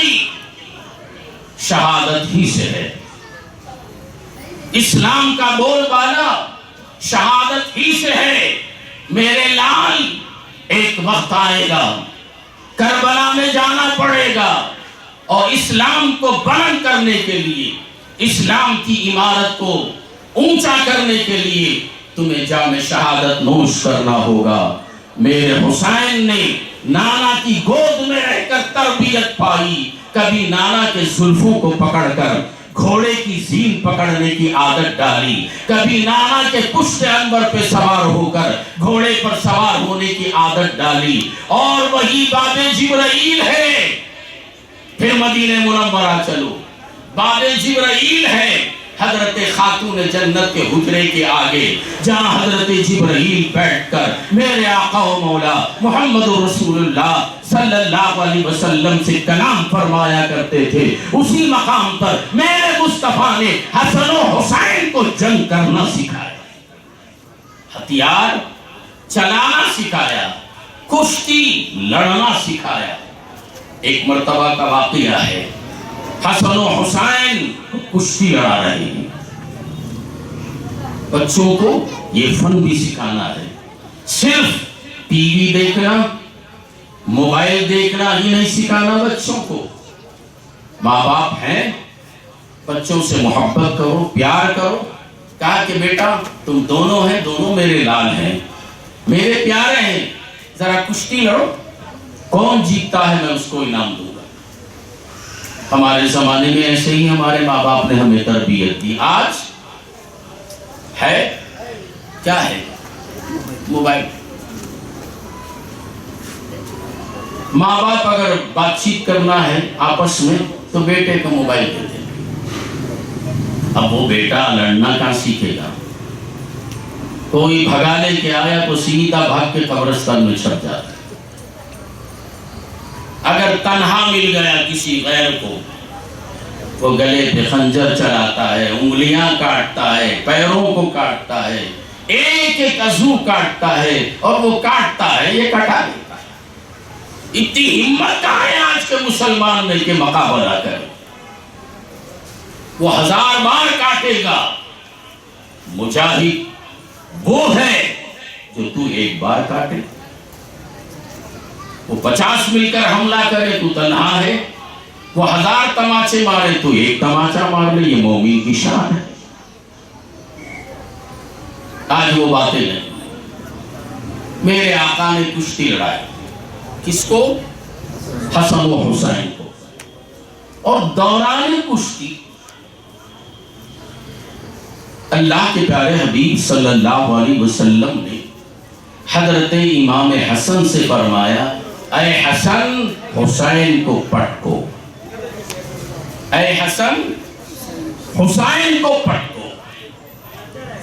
کامیابی شہادت ہی سے ہے۔ اسلام کا بول بالا شہادت ہی سے ہے۔ میرے لال ایک وقت آئے گا کربلا میں جانا پڑے گا، اور اسلام کو بلند کرنے کے لیے، اسلام کی عمارت کو اونچا کرنے کے لیے تمہیں جام شہادت نوش کرنا ہوگا۔ میرے حسین نے نانا کی گود میں رہ کر تربیت پائی، کبھی نانا کے زلفوں کو پکڑ کر گھوڑے کی زین پکڑنے کی عادت ڈالی، کبھی نانا کے پشت عنبر پہ سوار ہو کر گھوڑے پر سوار ہونے کی عادت ڈالی، اور وہی باب جبرائیل ہے۔ پھر مدینہ منورہ چلو، باب جبرائیل ہے حضرت خاتون جنت کے حجرے کے آگے، جہاں حضرت جبرائیل بیٹھ کر میرے آقا و مولا محمد رسول اللہ صلی اللہ علیہ وسلم سے کلام فرمایا کرتے تھے۔ اسی مقام پر میرے مصطفیٰ نے حسن و حسین کو جنگ کرنا سکھایا، ہتھیار چلانا سکھایا، کشتی لڑنا سکھایا۔ ایک مرتبہ کا واقعہ ہے، حسن و حسین کشتی لڑا رہے ہیں۔ بچوں کو یہ فن بھی سکھانا ہے، صرف ٹی وی دیکھنا، موبائل دیکھنا ہی نہیں سکھانا بچوں کو۔ ماں باپ ہیں، بچوں سے محبت کرو، پیار کرو۔ کہا کہ بیٹا تم دونوں ہیں، دونوں میرے لال ہیں، میرے پیارے ہیں، ذرا کشتی لڑو، کون جیتتا ہے میں اس کو انعام دوں گا۔ ہمارے زمانے میں ایسے ہی ہمارے ماں باپ نے ہمیں تربیت دی۔ آج ہے کیا ہے؟ موبائل۔ ماں باپ اگر بات چیت کرنا ہے آپس میں تو بیٹے کو موبائل دے دیں۔ اب وہ بیٹا لڑنا کہاں سیکھے گا؟ کوئی بھگانے کے آیا تو سیدھا بھاگ کے قبرستان میں چھپ جاتا ہے۔ اگر تنہا مل گیا کسی غیر کو، وہ گلے پہ خنجر چلاتا ہے، انگلیاں کاٹتا ہے، پیروں کو کاٹتا ہے، ایک ایک عضو کاٹتا ہے، اور وہ کاٹتا ہے یہ کٹا دیتا ہے۔ اتنی ہمت کہاں ہے آج کے مسلمان میں کہ مقابلہ کرے؟ وہ 1000 بار کاٹے گا، مجاہد وہ ہے جو تو ایک بار کاٹے۔ وہ 50 مل کر حملہ کرے تو تنہا ہے، وہ 1000 تماچے مارے تو ایک تماچا مار لے، یہ مومن کی شان ہے۔ آج وہ باتیں نہیں۔ میرے آقا نے کشتی لڑائی، کس کو؟ حسن و حسین کو۔ اور دوران کشتی اللہ کے پیارے حبیب صلی اللہ علیہ وسلم نے حضرت امام حسن سے فرمایا، اے حسن حسین کو پٹکو، اے حسن حسین کو پٹکو۔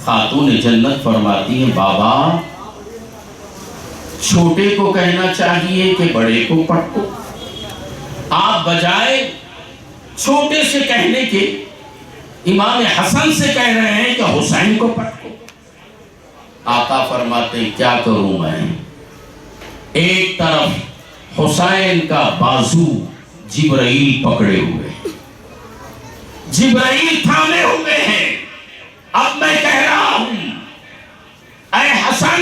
خاتون جنت فرماتی ہیں، بابا چھوٹے کو کہنا چاہیے کہ بڑے کو پٹکو، آپ بجائے چھوٹے سے کہنے کے امام حسن سے کہہ رہے ہیں کہ حسین کو پٹکو۔ آقا فرماتے ہیں، کیا کروں میں؟ ایک طرف حسین کا بازو جبرائیل پکڑے ہوئے، جبرائیل تھامے ہوئے ہیں۔ اب میں کہہ رہا ہوں، اے حسن،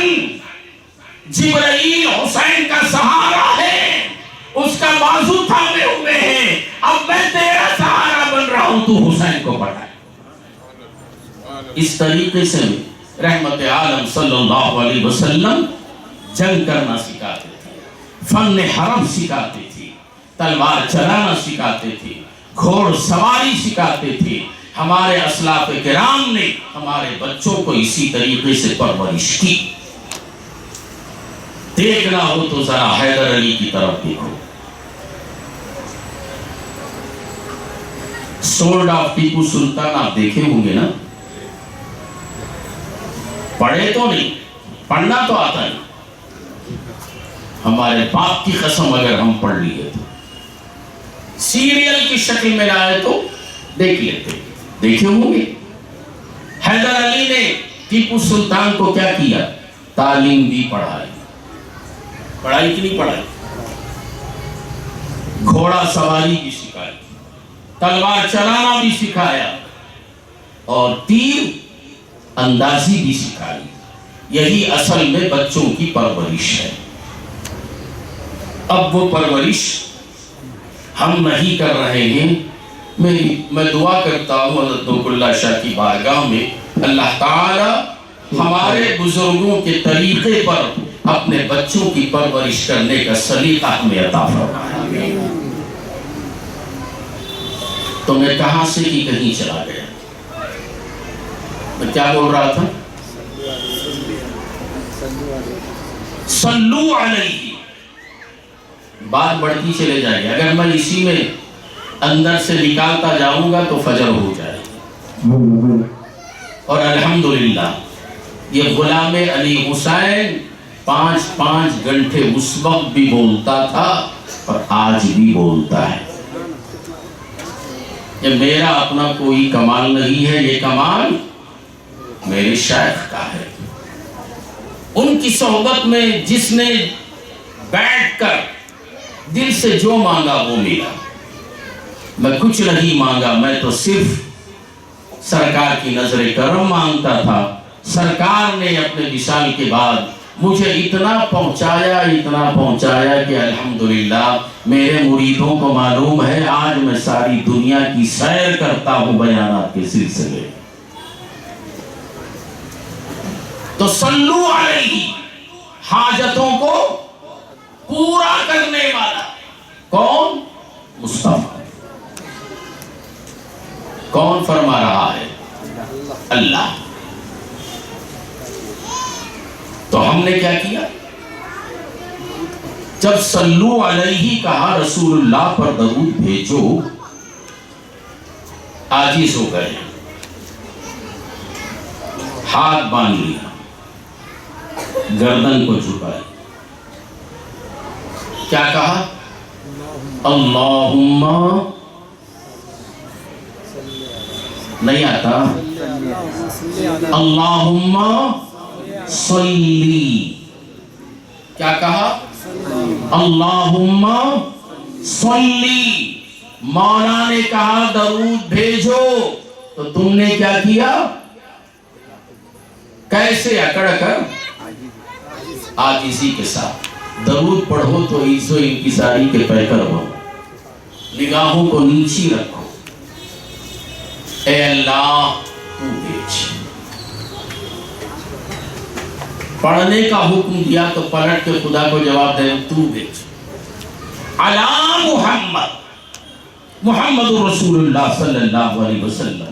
جبرائیل حسین کا سہارا ہے، اس کا بازو تھامے ہوئے ہیں، اب میں تیرا سہارا بن رہا ہوں، تو حسین کو پٹائے۔ اس طریقے سے رحمت عالم صلی اللہ علیہ وسلم جنگ کرنا سکھاتے تھے، فن حرب سکھاتے تھے، تلوار چلانا سکھاتے تھے، گھوڑ سواری سکھاتے تھے۔ ہمارے اسلاف کرام نے ہمارے بچوں کو اسی طریقے سے پرورش کی۔ دیکھنا ہو تو ذرا حیدر علی کی طرف دیکھو، سولڈ آف ٹیپو سلطان آپ دیکھے ہوں گے نا؟ پڑھے تو نہیں، پڑھنا تو آتا نہیں، ہمارے باپ کی قسم اگر ہم پڑھ لیے تو سیریل کی شکل میں آئے تو دیکھ لیتے، دیکھے ہوں گے۔ حیدر علی نے ٹیپو سلطان کو کیا کیا؟ تعلیم دی، پڑھائی۔ پڑھائی کی نہیں پڑھائی؟ گھوڑا سواری بھی سکھائی، تلوار چلانا بھی سکھایا، اور تیر اندازی بھی سکھائی۔ یہی اصل میں بچوں کی پرورش ہے۔ اب وہ پرورش ہم نہیں کر رہے ہیں۔ میں دعا کرتا ہوں حضرت نور اللہ شاہ کی بارگاہ میں، اللہ تعالی ہمارے بزرگوں کے طریقے پر اپنے بچوں کی پرورش کرنے کا سلیقہ ہمیں عطا فرمائے۔ تو میں کہاں سے کہ کہیں چلا گیا، میں کیا بول رہا تھا؟ صلو علیہ، بات بڑھتی چلے جائے گی۔ اگر میں اسی میں اندر سے نکالتا جاؤں گا تو فجر ہو جائے گی۔ اور الحمدللہ یہ غلام علی حسین 5 گھنٹے اس وقت بھی بولتا تھا اور آج بھی بولتا ہے۔ یہ میرا اپنا کوئی کمال نہیں ہے، یہ کمال میرے شیخ کا ہے۔ ان کی صحبت میں جس نے بیٹھ کر دل سے جو مانگا وہ ملا۔ میں کچھ نہیں مانگا، میں تو صرف سرکار کی نظر کرم مانگتا تھا۔ سرکار نے اپنے وصال کے بعد مجھے اتنا پہنچایا کہ الحمدللہ میرے مریدوں کو معلوم ہے آج میں ساری دنیا کی سیر کرتا ہوں بیانات کے سلسلے۔ تو صلو علیہ، حاجتوں کو پورا کرنے والا کون؟ مصطفیٰ۔ کون فرما رہا ہے؟ اللہ۔ تو ہم نے کیا کیا؟ جب صلو علیہ کہا، رسول اللہ پر درود بھیجو، عاجز ہو گئے، ہاتھ باندھ لیا، گردن کو جھکائی، کیا کہا؟ اللہم، نہیں آتا، اللہم صلی، کیا کہا؟ اللہم صلی۔ مولا نے کہا درود بھیجو، تو تم نے کیا کیا؟ کیسے؟ اکڑ کر، عاجزی کے ساتھ۔ درود پڑھو تو عز و انکساری کے پیکر ہو، نگاہوں کو نیچی رکھو، اے اللہ تو بھیج۔ پڑھنے کا حکم دیا تو پلٹ کے خدا کو جواب دے، تو بھیج۔ علی محمد رسول اللہ صلی اللہ علیہ وسلم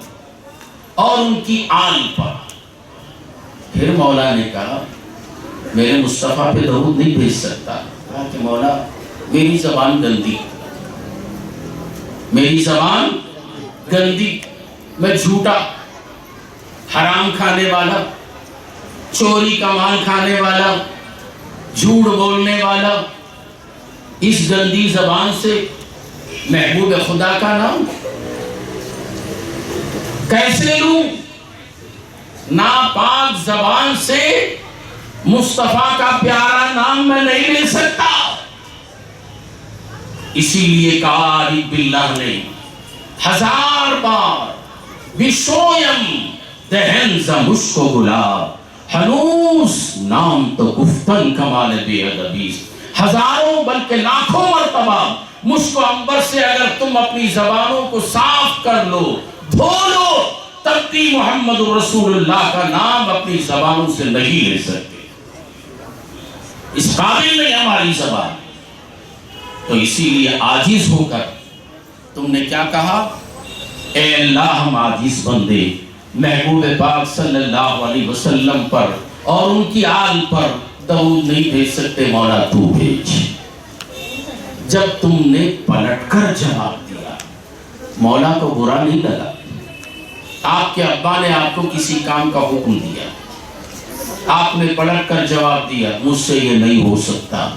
اور ان کی آل پر۔ پھر مولا نے کہا میرے مصطفیٰ پہ درود نہیں بھیج سکتا۔ کہا کہ مولا میری زبان گندی، میری زبان گندی، میں جھوٹا، حرام کھانے والا، چوری کا مال کھانے والا، جھوٹ بولنے والا، اس گندی زبان سے محبوب خدا کا نام کیسے لوں؟ ناپاک زبان سے مصطفیٰ کا پیارا نام میں نہیں لے سکتا۔ اسی لیے کہا عارف باللہ نے 1000 بار، بشویم دہن ز مشک و گلاب، ہنوز نام تو گفتن کمال بے ادبی۔ ہزاروں بلکہ لاکھوں مرتبہ مشک و عنبر سے اگر تم اپنی زبانوں کو صاف کر لو، دھو لو، تب بھی محمد رسول اللہ کا نام اپنی زبانوں سے نہیں لے سکتے۔ اس قابل نہیں ہماری زبان۔ تو اسی لیے عاجز ہو کر تم نے کیا کہا؟ اے اللہ ہم عاجز بندے محبوب پاک صلی اللہ علیہ وسلم پر اور ان کی آل پر درود نہیں بھیج سکتے، مولا تو بھیج۔ جب تم نے پلٹ کر جواب دیا، مولا کو برا نہیں لگا۔ آپ کے ابا نے آپ کو کسی کام کا حکم دیا، آپ نے پلٹ کر جواب دیا مجھ سے یہ نہیں ہو سکتا،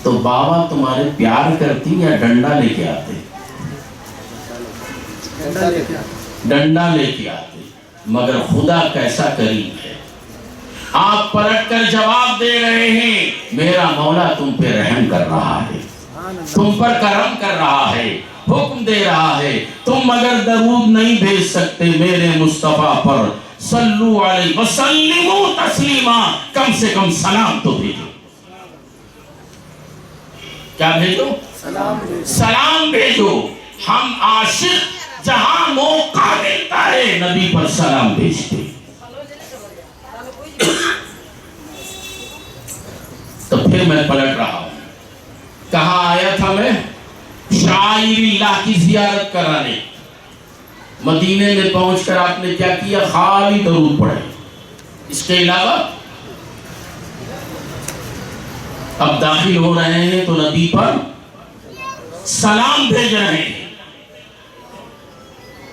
تو بابا تمہارے پیار کرتی یا ڈنڈا لے کے آتے؟ ڈنڈا لے کے آتے۔ مگر خدا کیسا کریم ہے، آپ پلٹ کر جواب دے رہے ہیں، میرا مولا تم پہ رحم کر رہا ہے۔ تم پر کرم کر رہا ہے، حکم دے رہا ہے، تم اگر درود نہیں بھیج سکتے میرے مصطفیٰ پر، صلو علیہ وسلموا تسلیما، کم سے کم سلام تو بھیجو۔ کیا بھیجو؟ سلام بھیجو۔ ہم عاشق جہاں موقع ملتا ہے نبی پر سلام بھیجتے۔ تو پھر میں پلٹ رہا ہوں، کہاں آیا تھا میں؟ شاعر اللہ کی زیارت کرانے۔ مدینے میں پہنچ کر آپ نے کیا کیا؟ خالی درود پڑھے، اس کے علاوہ اب داخل ہو رہے ہیں تو نبی پر سلام بھیج رہے ہیں۔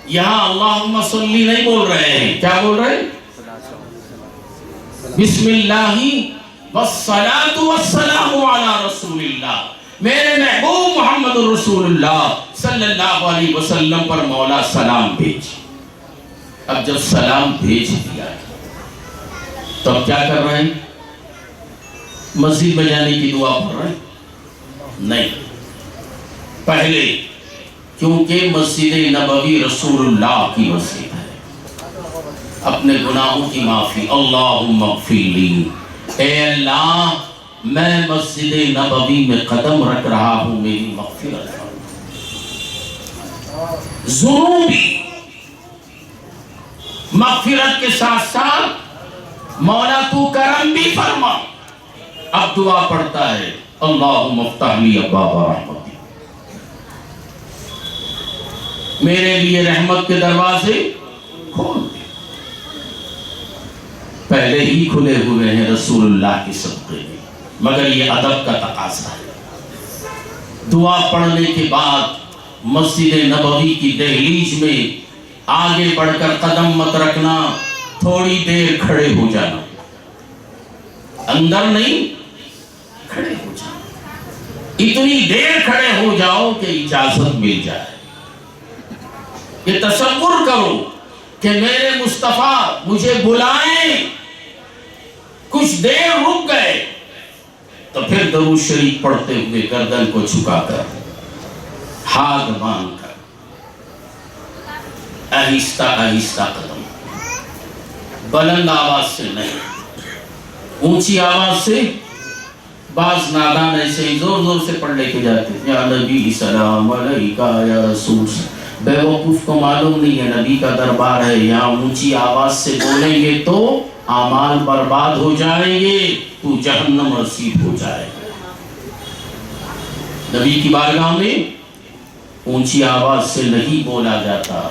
یہاں اللہم صلی نہیں بول رہے ہیں، کیا بول رہے ہیں؟ بسم اللہ والصلاة والسلام علی رسول اللہ، میرے محبوب محمد رسول اللہ صلی اللہ علیہ وسلم پر مولا سلام بھیج۔ اب جب سلام بھیج دیا تو اب کیا کر رہے ہیں؟ مسجد میں جانے کی دعا پڑھ رہے ہیں؟ نہیں، پہلے کیونکہ مسجد نبوی رسول اللہ کی مسجد ہے، اپنے گناہوں کی معافی، اللہم اغفر لی، اے اللہ میں مسجد نبوی میں قدم رکھ رہا ہوں، میری مغفرت فرما، ذنوبی مغفرت کے ساتھ ساتھ مولا تو کرم بھی فرما۔ اب دعا پڑھتا ہے، اللہم افتح لی ابواب رحمتی، میرے لیے رحمت کے دروازے کھول دے۔ پہلے ہی کھلے ہوئے ہیں رسول اللہ کے صدقے میں، مگر یہ ادب کا تقاضا ہے۔ دعا پڑھنے کے بعد مسجد نبوی کی دہلیز میں آگے بڑھ کر قدم مت رکھنا، تھوڑی دیر کھڑے ہو جانا، اندر نہیں کھڑے ہو جانا، اتنی دیر کھڑے ہو جاؤ کہ اجازت مل جائے۔ یہ تصور کرو کہ میرے مصطفیٰ مجھے بلائیں، کچھ دیر رک گئے تو پھر درود شریف پڑھتے ہوئے گردن کو جھکا کر، ہاتھ باندھ کر، آہستہ آہستہ قدم، بلند آواز سے نہیں، اونچی آواز سے۔ بعض نادان ایسے ہی زور زور سے پڑھ لے کے جاتے، یا نبی سلام علیکہ یا رسول، بے وقوف کو معلوم نہیں ہے نبی کا دربار ہے، یہاں اونچی آواز سے بولیں گے تو اعمال برباد ہو جائیں گے، تو جہنم رسید ہو جائے گا۔ نبی کی بارگاہ میں اونچی آواز سے نہیں بولا جاتا۔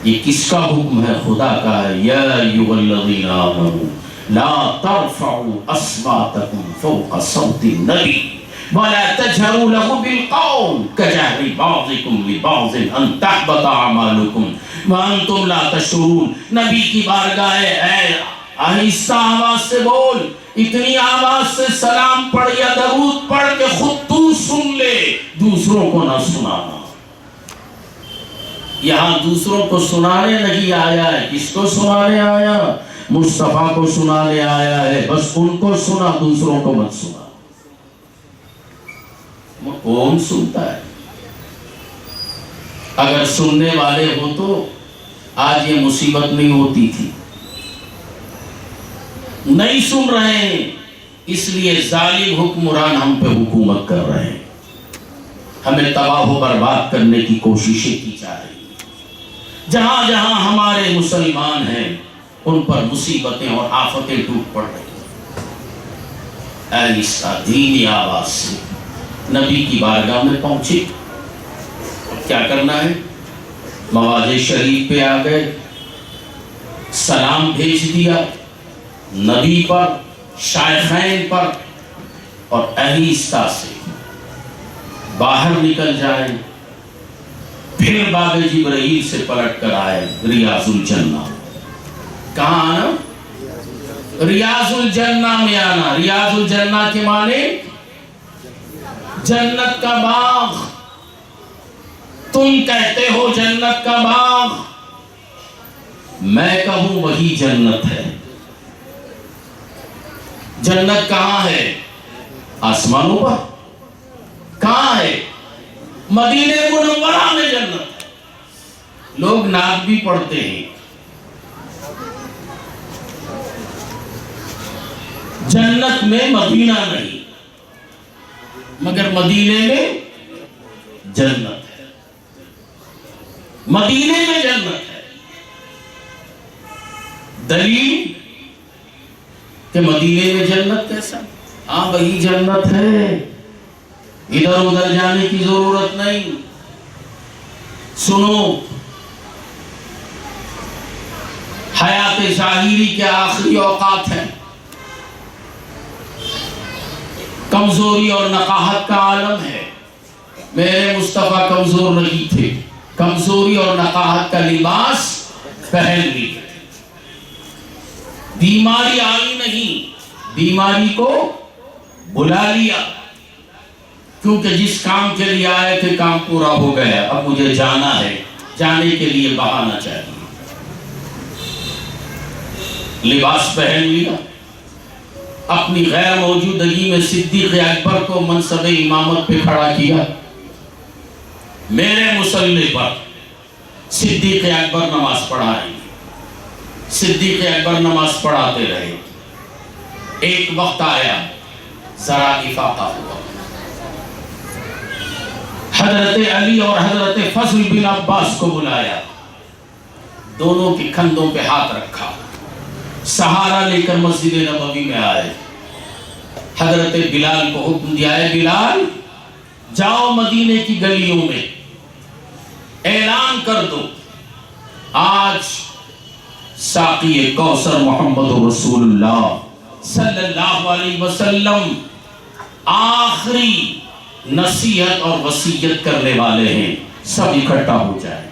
یہ کس کا حکم ہے؟ خدا کا ہے، یا ایھا الذین آمنوا لا ترفعوا اصواتکم فوق صوت النبی ولا تجهروا له بالقول كجهر بعضكم لبعض ان تحبط اعمالكم وانتم لا تشعرون۔ نبی کی بارگاہ ہے، آہستہ آواز سے بول، اتنی آواز سے سلام پڑھ یا درود پڑھ کہ خود تو سن لے، دوسروں کو نہ سنانا۔ یہاں دوسروں کو سنانے نہیں آیا ہے، کس کو سنانے آیا؟ مصطفیٰ کو سنانے آیا ہے، بس ان کو سنا، دوسروں کو مت سنا۔ کون سنتا ہے؟ اگر سننے والے ہو تو آج یہ مصیبت نہیں ہوتی تھی۔ نہیں سن رہے ہیں، اس لیے ظالم حکمران ہم پہ حکومت کر رہے ہیں، ہمیں تباہ و برباد کرنے کی کوششیں کی جا رہی ہیں۔ جہاں جہاں ہمارے مسلمان ہیں ان پر مصیبتیں اور آفتیں ٹوٹ پڑ رہی ہیں۔ آہستہ دھیمی آواز سے نبی کی بارگاہ میں پہنچے، کیا کرنا ہے؟ مواضع شریف پہ آ گئے، سلام بھیج دیا نبی پر، شائخین پر، اور آہستہ سے باہر نکل جائیں۔ پھر باب جبرائیل سے پلٹ کر آئے ریاض الجنہ۔ کہاں آنا؟ ریاض الجنہ میں آنا۔ ریاض الجنہ کے معنی جنت کا باغ۔ تم کہتے ہو جنت کا باغ، میں کہوں وہی جنت ہے۔ جنت کہاں ہے؟ آسمانوں پر؟ کہاں ہے؟ مدینہ منورہ میں جنت ہے۔ لوگ نعت بھی پڑھتے ہیں، جنت میں مدینہ نہیں، مگر مدینے میں جنت ہے، مدینے میں جنت ہے۔ دلیل کہ مدینے میں جنت کیسا؟ ہاں وہی جنت ہے، ادھر ادھر جانے کی ضرورت نہیں۔ سنو، حیات ظاہری کے آخری اوقات ہیں، کمزوری اور نقاہت کا عالم ہے۔ میرے مصطفیٰ کمزور نہیں تھے، کمزوری اور نقاہت کا لباس پہن لی، بیماری آئی نہیں، بیماری کو بلا لیا، کیونکہ جس کام کے لیے آئے تھے کام پورا ہو گیا، اب مجھے جانا ہے، جانے کے لیے بہانہ چاہیے۔ لباس پہن لیا، اپنی غیر موجودگی میں صدیق اکبر کو منصب امامت پہ کھڑا کیا۔ میرے مصلی پر صدیق اکبر نماز پڑھائیں، صدیق اکبر نماز پڑھاتے رہے۔ ایک وقت آیا ذرا افاقہ ہوا، حضرت علی اور حضرت فضل بن عباس کو بلایا، دونوں کے کندھوں پہ ہاتھ رکھا، سہارا لے کر مسجد نبوی میں آئے۔ حضرت بلال کو حکم دیا ہے، بلال جاؤ مدینے کی گلیوں میں اعلان کر دو، آج ساقی کوثر محمد رسول اللہ صلی اللہ علیہ وسلم آخری نصیحت اور وصیت کرنے والے ہیں، سب اکٹھا ہو جائیں۔